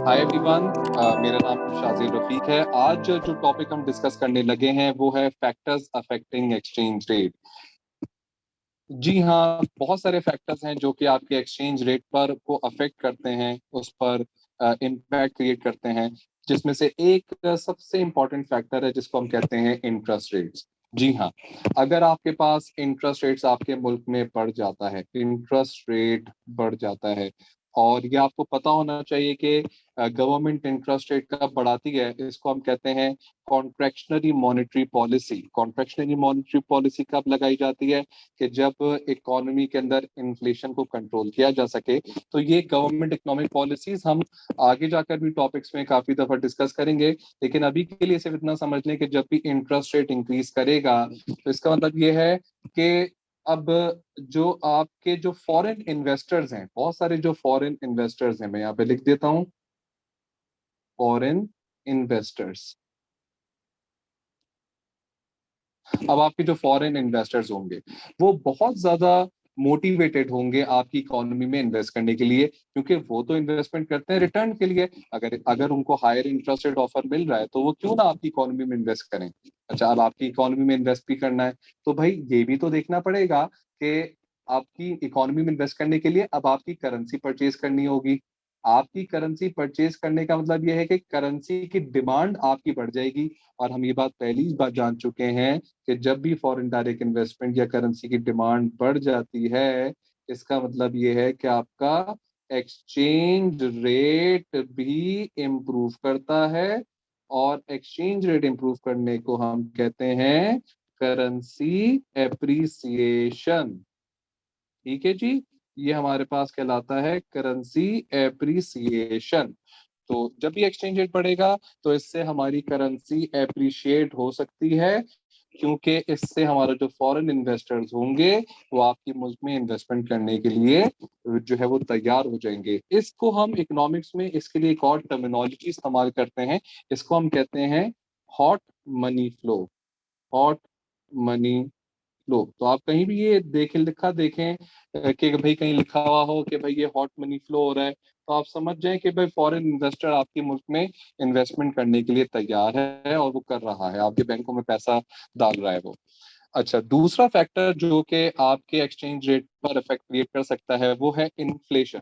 Hi everyone. मेरा नाम शाजिल रफीक है। आज जो टॉपिक हम डिस्कस करने लगे हैं वो है फैक्टर्स अफेक्टिंग एक्सचेंज रेट। जी हाँ, बहुत सारे फैक्टर्स हैं जो कि आपके एक्सचेंज रेट पर को अफेक्ट करते हैं, उस पर इम्पैक्ट क्रिएट करते हैं। जिसमें से एक सबसे इम्पोर्टेंट फैक्टर है जिसको हम कहते हैं इंटरेस्ट रेट्स। जी हाँ, अगर आपके पास इंटरेस्ट रेट्स आपके मुल्क में बढ़ जाता है, इंटरेस्ट रेट बढ़ जाता है, और ये आपको पता होना चाहिए कि गवर्नमेंट इंटरेस्ट रेट कब बढ़ाती है, इसको हम कहते हैं contractionary monetary policy. Contractionary monetary policy कब लगाई जाती है? कि जब इकोनॉमी के अंदर इन्फ्लेशन को कंट्रोल किया जा सके। तो ये गवर्नमेंट इकोनॉमिक पॉलिसीज हम आगे जाकर भी टॉपिक्स में काफी दफा डिस्कस करेंगे, लेकिन अभी के लिए सिर्फ इतना समझ लें कि जब भी इंटरेस्ट रेट इंक्रीज करेगा तो इसका मतलब ये है कि अब जो आपके जो फॉरेन इन्वेस्टर्स हैं, बहुत सारे जो फॉरेन इन्वेस्टर्स हैं, मैं यहाँ पे लिख देता हूँ, फॉरेन इन्वेस्टर्स। अब आपके जो फॉरेन इन्वेस्टर्स होंगे वो बहुत ज्यादा मोटिवेटेड होंगे आपकी इकोनॉमी में इन्वेस्ट करने के लिए, क्योंकि वो तो इन्वेस्टमेंट करते हैं रिटर्न के लिए। अगर अगर उनको हायर इंटरेस्ट रेट ऑफर मिल रहा है तो वो क्यों ना आपकी इकोनॉमी में इन्वेस्ट करें। अच्छा, अब आपकी इकोनॉमी में इन्वेस्ट भी करना है तो भाई ये भी तो देखना पड़ेगा कि आपकी इकोनॉमी में इन्वेस्ट करने के लिए अब आपकी करेंसी परचेज करनी होगी। आपकी करेंसी परचेज करने का मतलब यह है कि करेंसी की डिमांड आपकी बढ़ जाएगी। और हम ये बात पहली बार जान चुके हैं कि जब भी फॉरेन डायरेक्ट इन्वेस्टमेंट या करेंसी की डिमांड बढ़ जाती है, इसका मतलब ये है कि आपका एक्सचेंज रेट भी इम्प्रूव करता है। और एक्सचेंज रेट इम्प्रूव करने को हम कहते हैं करेंसी एप्रिसिएशन। ठीक है जी, ये हमारे पास कहलाता है करेंसी एप्रिसिएशन। तो जब भी एक्सचेंज रेट बढ़ेगा तो इससे हमारी करेंसी एप्रिशिएट हो सकती है, क्योंकि इससे हमारा जो फॉरेन इन्वेस्टर्स होंगे वो आपके मुल्क में इन्वेस्टमेंट करने के लिए जो है वो तैयार हो जाएंगे। इसको हम इकोनॉमिक्स में इसके लिए एक और टर्मिनोलॉजी इस्तेमाल करते हैं, इसको हम कहते हैं hot money flow. Hot money लो, तो आप कहीं भी ये देखें, लिखा देखें कि भाई कहीं लिखा हुआ हो कि भाई ये हॉट मनी फ्लो हो रहा है, तो आप समझ जाएं कि भाई फॉरेन इन्वेस्टर आपके मुल्क में इन्वेस्टमेंट करने के लिए तैयार है और वो कर रहा है, आपके बैंकों में पैसा डाल रहा है वो। अच्छा, दूसरा फैक्टर जो कि आपके एक्सचेंज रेट पर इफेक्ट क्रिएट कर सकता है वो है इन्फ्लेशन।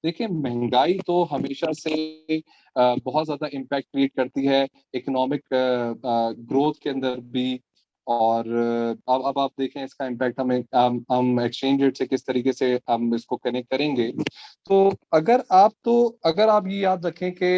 देखिए, महंगाई तो हमेशा से बहुत ज्यादा इम्पैक्ट क्रिएट करती है इकोनॉमिक ग्रोथ के अंदर भी। और अब आप देखें इसका इम्पैक्ट हम एक्सचेंज रेट से किस तरीके से हम इसको कनेक्ट करेंगे। तो अगर आप ये याद रखें कि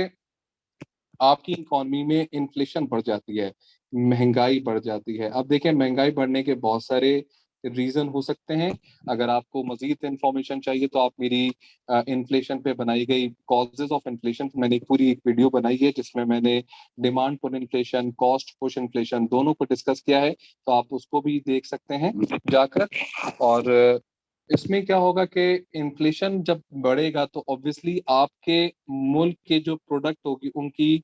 आपकी इकोनॉमी में इन्फ्लेशन बढ़ जाती है, महंगाई बढ़ जाती है। अब देखें, महंगाई बढ़ने के बहुत सारे रीजन हो सकते हैं। अगर आपको मजीद इंफॉर्मेशन चाहिए तो आप मेरी इन्फ्लेशन पे बनाई गई कॉजेज ऑफ इन्फ्लेशन, मैंने एक पूरी एक वीडियो बनाई है जिसमें मैंने demand pull inflation, cost push inflation दोनों को डिस्कस किया है, तो आप उसको भी देख सकते हैं जाकर। और इसमें क्या होगा कि इन्फ्लेशन जब बढ़ेगा तो ऑब्वियसली आपके मुल्क के जो प्रोडक्ट होगी उनकी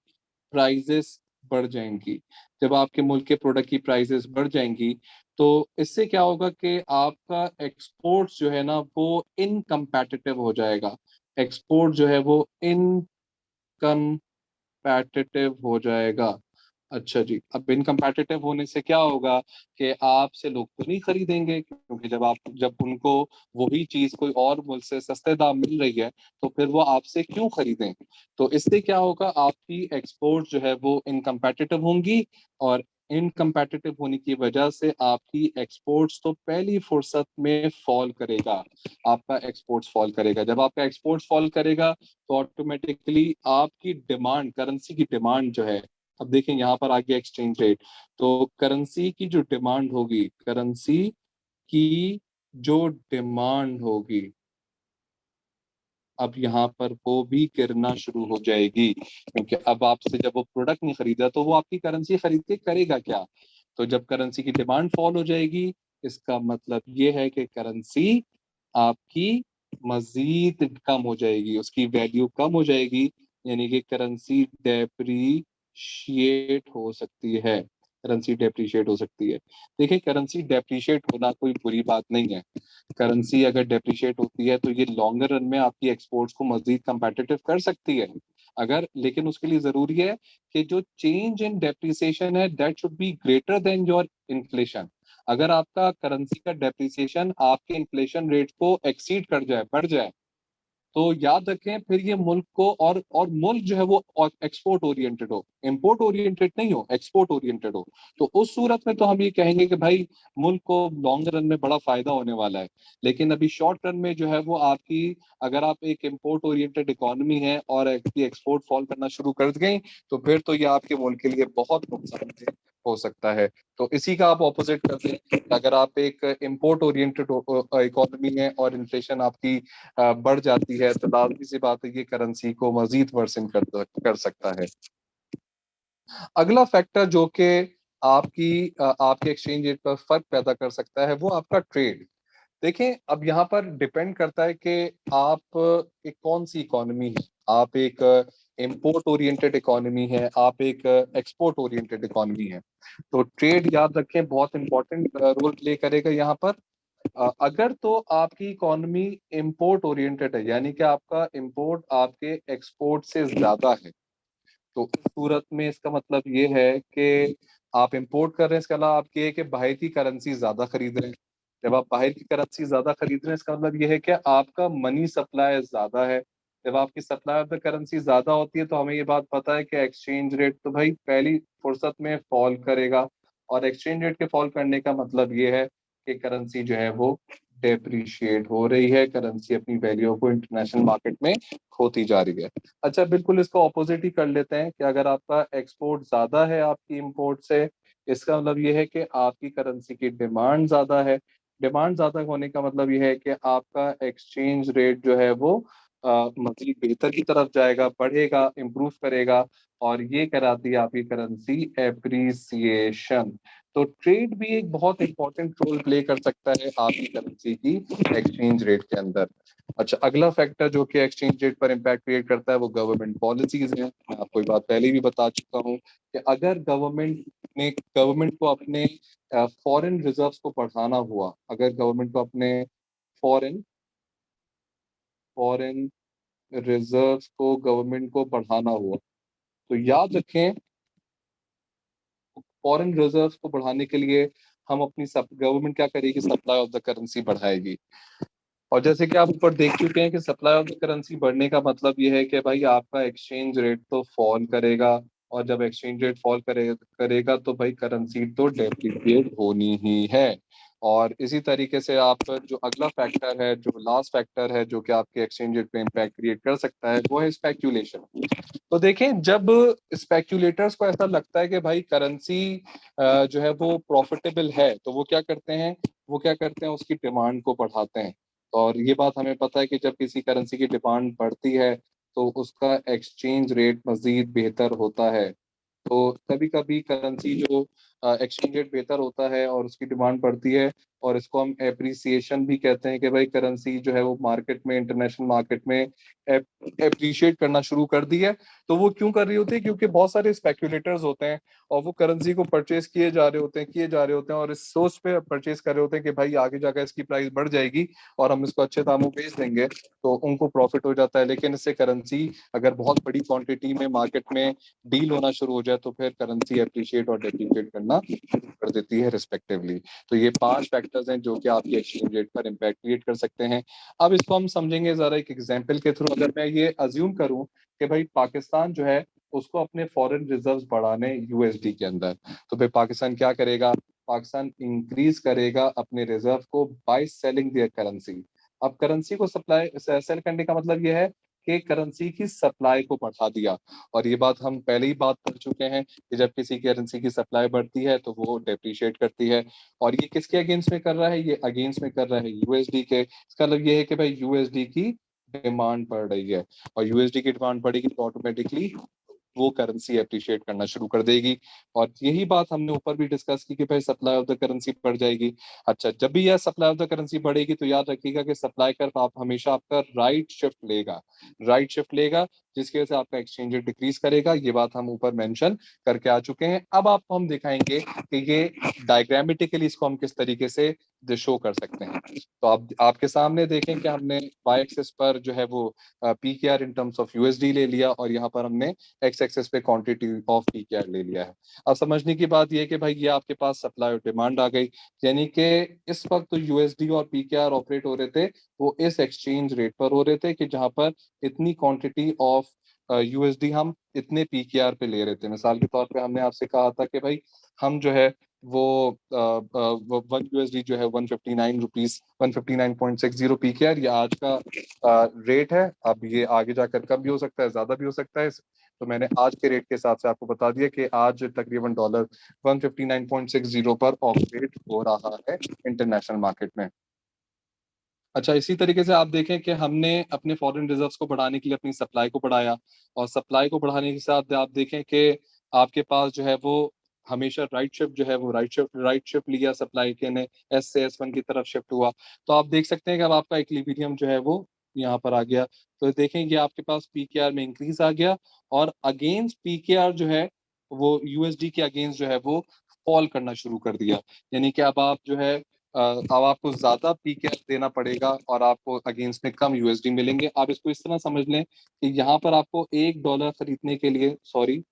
प्राइजेस बढ़ जाएंगी। जब आपके मुल्क के प्रोडक्ट की प्राइजेस बढ़ जाएंगी तो इससे क्या होगा कि आपका एक्सपोर्ट्स जो है ना वो इनकम्पैटिटिव हो जाएगा। एक्सपोर्ट जो है वो इनकम्पैटिटिव हो जाएगा। अच्छा जी, अब इनकम्पैटिटिव होने से क्या होगा कि आपसे लोग तो नहीं खरीदेंगे, क्योंकि जब उनको वही चीज कोई और मुल्क से सस्ते दाम मिल रही है तो फिर वो आपसे क्यों खरीदें। तो इससे क्या होगा, आपकी एक्सपोर्ट जो है वो इनकम्पैटिटिव होंगी, और इनकम्पैटिटिव होने की वजह से आपकी एक्सपोर्ट्स तो पहली फुर्सत में फॉल करेगा। आपका एक्सपोर्ट्स फॉल करेगा, जब आपका एक्सपोर्ट्स फॉल करेगा तो ऑटोमेटिकली आपकी डिमांड, करेंसी की डिमांड जो है, अब देखें यहाँ पर आ गया एक्सचेंज रेट, तो करेंसी की जो डिमांड होगी, करेंसी की जो डिमांड होगी, अब यहाँ पर वो भी गिरना शुरू हो जाएगी, क्योंकि अब आपसे जब वो प्रोडक्ट नहीं खरीदा तो वो आपकी करेंसी खरीद के करेगा क्या। तो जब करेंसी की डिमांड फॉल हो जाएगी, इसका मतलब ये है कि करेंसी आपकी मजीद कम हो जाएगी, उसकी वैल्यू कम हो जाएगी, यानी कि करेंसी डेप्रीशिएट हो सकती है। करेंसी डेप्रीशिएट हो सकती है। देखिए, करेंसी डेप्रीशिएट होना कोई बुरी बात नहीं है। करेंसी अगर डेप्रिशिएट होती है तो ये लॉन्गर रन में आपकी एक्सपोर्ट्स को मजीद कंपेटिटिव कर सकती है। अगर लेकिन उसके लिए जरूरी है कि जो चेंज इन डेप्रिसिएशन है that should be greater than your inflation. अगर आपका करेंसी का डेप्रिसिएशन आपके इन्फ्लेशन रेट को एक्सीड कर जाए, बढ़ जाए, तो याद रखें फिर ये मुल्क को और मुल्क जो है वो एक्सपोर्ट ओरिएंटेड हो, इंपोर्ट ओरिएंटेड नहीं हो, एक्सपोर्ट ओरिएंटेड हो, तो उस सूरत में तो हम ये कहेंगे कि भाई मुल्क को लॉन्ग रन में बड़ा फायदा होने वाला है। लेकिन अभी शॉर्ट रन में जो है वो आपकी, अगर आप एक इंपोर्ट ओरिएंटेड इकोनॉमी है और आपकी एक्सपोर्ट फॉल करना शुरू कर गई, तो फिर तो ये आपके मुल्क के लिए बहुत नुकसान हो सकता है। तो इसी का आप ऑपोजिट कर दें, अगर आप एक इंपोर्ट ओरिएंटेड इकोनॉमी है और इन्फ्लेशन आपकी बढ़ जाती है, तो लाजमी सी बात है ये करेंसी को मजीद वर्सन कर सकता है। अगला फैक्टर जो कि आपके एक्सचेंज रेट पर फर्क पैदा कर सकता है वो आपका ट्रेड। देखें, अब यहाँ पर डिपेंड करता है कि आप एक कौन सी इकोनॉमी है। आप एक इंपोर्ट ओरिएंटेड इकोनॉमी है, आप एक एक्सपोर्ट ओरिएंटेड इकोनॉमी है, तो ट्रेड याद रखें बहुत इंपॉर्टेंट रोल प्ले करेगा यहाँ पर। अगर तो आपकी इकोनॉमी इंपोर्ट ओरिएंटेड है, यानी कि आपका इंपोर्ट आपके एक्सपोर्ट से ज्यादा है, तो उस सूरत में इसका मतलब ये है कि आप इंपोर्ट कर रहे हैं, इसके अलावा आप ये है कि बाहर की करेंसी ज्यादा खरीद रहे हैं। जब आप बाहर की करेंसी ज्यादा खरीद रहे हैं, इसका मतलब ये है कि आपका मनी सप्लाई ज्यादा है। जब आपकी सप्लाई ऑफ द करेंसी ज्यादा होती है, तो हमें ये बात पता है कि एक्सचेंज रेट तो भाई पहली फुर्सत में फॉल करेगा। और एक्सचेंज रेट के फॉल करने का मतलब ये है कि करेंसी जो है वो डेप्रिशिएट हो रही है, करेंसी अपनी वैल्यू को इंटरनेशनल मार्केट में खोती जा रही है। अच्छा, बिल्कुल इसका ऑपोजिट ही कर लेते हैं कि अगर आपका एक्सपोर्ट ज्यादा है आपकी इंपोर्ट से, इसका मतलब ये है कि आपकी करेंसी की डिमांड ज्यादा है। डिमांड ज्यादा होने का मतलब ये है कि आपका एक्सचेंज रेट जो है वो मजीद बेहतर की तरफ जाएगा, बढ़ेगा, इम्प्रूव करेगा, और ये कराती है आपकी करेंसी एप्रिसिएशन। तो ट्रेड भी एक बहुत इंपॉर्टेंट रोल प्ले कर सकता है आपकी करेंसी की एक्सचेंज रेट के अंदर। अच्छा, अगला फैक्टर जो कि एक्सचेंज रेट पर इम्पैक्ट क्रिएट करता है वो गवर्नमेंट पॉलिसीज हैं। मैं आपको ये बात पहले भी बता चुका हूँ कि अगर गवर्नमेंट को अपने फॉरेन रिजर्व्स को बढ़ाना हुआ, अगर गवर्नमेंट को अपने फॉरेन फॉरेन रिजर्व्स को गवर्नमेंट को बढ़ाना हुआ, तो याद रखें फॉरेन रिजर्व्स को बढ़ाने के लिए हम अपनी गवर्नमेंट क्या करेगी, सप्लाई ऑफ द करेंसी बढ़ाएगी। और जैसे कि आप ऊपर देख चुके हैं कि सप्लाई ऑफ द करेंसी बढ़ने का मतलब ये है कि भाई आपका एक्सचेंज रेट तो फॉल करेगा, और जब एक्सचेंज रेट फॉल करेगा तो भाई करेंसी तो डेप्रिशिएट होनी ही है। और इसी तरीके से आप जो अगला फैक्टर है, जो लास्ट फैक्टर है जो कि आपके एक्सचेंज रेट पे इम्पैक्ट क्रिएट कर सकता है, वो है स्पेक्यूलेशन। तो देखें, जब स्पेक्यूलेटर्स को ऐसा लगता है कि भाई करेंसी जो है वो प्रॉफिटेबल है, तो वो क्या करते हैं उसकी डिमांड को बढ़ाते हैं। और ये बात हमें पता है कि जब किसी करेंसी की डिमांड बढ़ती है, तो उसका एक्सचेंज रेट मजीद बेहतर होता है। तो कभी कभी करेंसी जो एक्सचेंज रेट बेहतर होता है और उसकी डिमांड बढ़ती है, और इसको हम एप्रिसिएशन भी कहते हैं कि भाई करेंसी जो है वो मार्केट में, इंटरनेशनल मार्केट में एप्रिशिएट करना शुरू कर दी है। तो वो क्यों कर रही होती है? क्योंकि बहुत सारे स्पेक्यूलेटर्स होते हैं और वो करेंसी को परचेज किए जा रहे होते हैं और इस सोच पे परचेज कर रहे होते हैं कि भाई आगे जाकर इसकी प्राइस बढ़ जाएगी और हम इसको अच्छे दामों बेच देंगे, तो उनको प्रॉफिट हो जाता है। लेकिन इससे करेंसी अगर बहुत बड़ी क्वांटिटी में मार्केट में डील होना शुरू हो जाए, तो फिर करेंसी अप्रिशिएट और डेप्रिशिएट करना शुरू कर देती है रिस्पेक्टिवली। तो ये 5 फैक्टर्स हैं जो कि आपके एक्सचेंज रेट पर इम्पैक्ट क्रिएट कर सकते हैं। अब इसको हम समझेंगे जरा एक एग्जांपल के थ्रू। अगर मैं ये अज्यूम करूं कि भाई पाकिस्तान जो है उसको अपने फॉरेन रिजर्व्स बढ़ाने यूएसडी के अंदर, तो फिर पाकिस्तान क्या करेगा? पाकिस्तान इंक्रीज करेगा अपने रिजर्व को बाय सेलिंग देयर करेंसी। अब करेंसी को सप्लाई सेल करने का मतलब ये है कि करेंसी की सप्लाई को बढ़ा दिया। और ये बात हम पहले ही बात कर चुके हैं कि जब किसी करेंसी की सप्लाई बढ़ती है तो वो डेप्रिशिएट करती है। और ये किसके अगेंस्ट में कर रहा है? ये अगेंस्ट में कर रहा है यूएसडी के। इसका मतलब ये है कि भाई यूएसडी की डिमांड बढ़ रही है, और यूएसडी की डिमांड बढ़ेगी तो ऑटोमेटिकली वो करेंसी अप्रिशिएट करना शुरू कर देगी। और यही बात हमने ऊपर भी डिस्कस की कि भाई सप्लाई ऑफ द करेंसी बढ़ जाएगी। अच्छा, जब भी यह सप्लाई ऑफ द करेंसी बढ़ेगी तो याद रखिएगा कि सप्लाई कर्व आप हमेशा आपका राइट शिफ्ट लेगा, जिसकी वजह से आपका एक्सचेंज रेट डिक्रीज करेगा। ये बात हम ऊपर मेंशन करके आ चुके हैं। अब आपको हम दिखाएंगे कि ये डायग्रामेटिकली इसको हम किस तरीके से शो कर सकते हैं। तो आप आपके सामने देखें कि हमने वाई एक्सेस पर जो है वो PKR in terms of USD ले लिया, और यहाँ पर हमने एक्स एक्सेस पे क्वांटिटी ऑफ पीकेआर ले लिया है। अब समझने की बात ये है कि भाई ये आपके पास सप्लाई और डिमांड आ गई, यानी कि इस वक्त तो यूएसडी और पीकेआर ऑपरेट हो रहे थे वो इस एक्सचेंज रेट पर हो रहे थे कि जहां पर इतनी क्वांटिटी ऑफ यूएसडी हम इतने पीकेआर पे ले रहे थे। मिसाल के तौर पे हमने आपसे कहा था कि भाई हम जो है वो वन यूएसडी जो है 159 रुपीज 159.60 पीकेआर, ये आज का रेट है। अब ये आगे जाकर कम भी हो सकता है, ज्यादा भी हो सकता है, तो मैंने आज के रेट के हिसाब से आपको बता दिया कि आज तकरीबन डॉलर 159.60 पर ऑपरेट हो रहा है इंटरनेशनल मार्केट में। अच्छा, इसी तरीके से आप देखें कि हमने अपने फॉरेन रिजर्व्स को बढ़ाने के लिए अपनी सप्लाई को बढ़ाया, और सप्लाई को बढ़ाने के साथ आप देखें कि आपके पास जो है वो हमेशा राइट शिफ्ट जो है वो राइट शिफ्ट लिया, सप्लाई के ने एस से S1 की तरफ शिफ्ट हुआ। तो आप देख सकते हैं कि अब आपका इक्विलिब्रियम जो है वो यहाँ पर आ गया। तो देखेंगे आपके पास पीकेआर में इंक्रीज आ गया, और अगेंस्ट पीकेआर जो है वो यूएसडी के अगेंस्ट जो है वो फॉल करना शुरू कर दिया। यानी कि अब आप जो है अब आपको ज्यादा पीकेआर देना पड़ेगा और आपको अगेंस्ट में कम यूएसडी मिलेंगे। आप इसको इस तरह समझ लें कि यहाँ पर आपको $1 खरीदने के लिए, सॉरी,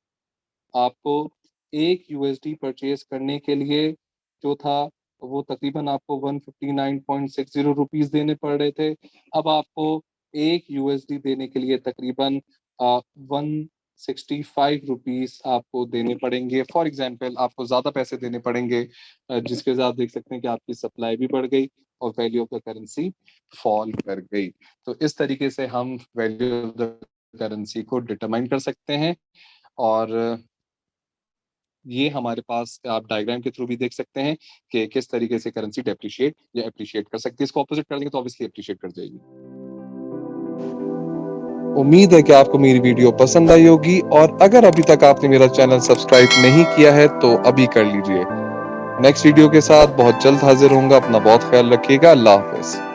आपको 1 यूएसडी परचेज करने के लिए जो था वो तकरीबन आपको 159.60 रुपीज देने पड़ रहे थे। अब आपको 1 यूएसडी देने के लिए तकरीबन 165 रुपीज आपको देने पड़ेंगे। फॉर एग्जाम्पल आपको ज्यादा पैसे देने पड़ेंगे, जिसके साथ देख सकते हैं कि आपकी सप्लाई भी बढ़ गई और value of the currency fall कर गई। तो इस तरीके से हम वैल्यू ऑफ द करेंसी को डिटरमाइन कर सकते हैं, और ये हमारे पास आप डायग्राम के थ्रू भी देख सकते हैं कि किस तरीके से करेंसी डेप्रिशिएट या एप्रिशिएट कर सकती है। इसको ऑपोजिट कर देंगे तो ऑब्वियसली एप्रिशिएट कर जाएगी। उम्मीद है कि आपको मेरी वीडियो पसंद आई होगी, और अगर अभी तक आपने मेरा चैनल सब्सक्राइब नहीं किया है तो अभी कर लीजिए। नेक्स्ट वीडियो के साथ बहुत जल्द हाजिर होऊंगा। अपना बहुत ख्याल रखिएगा। अल्लाह हाफिज।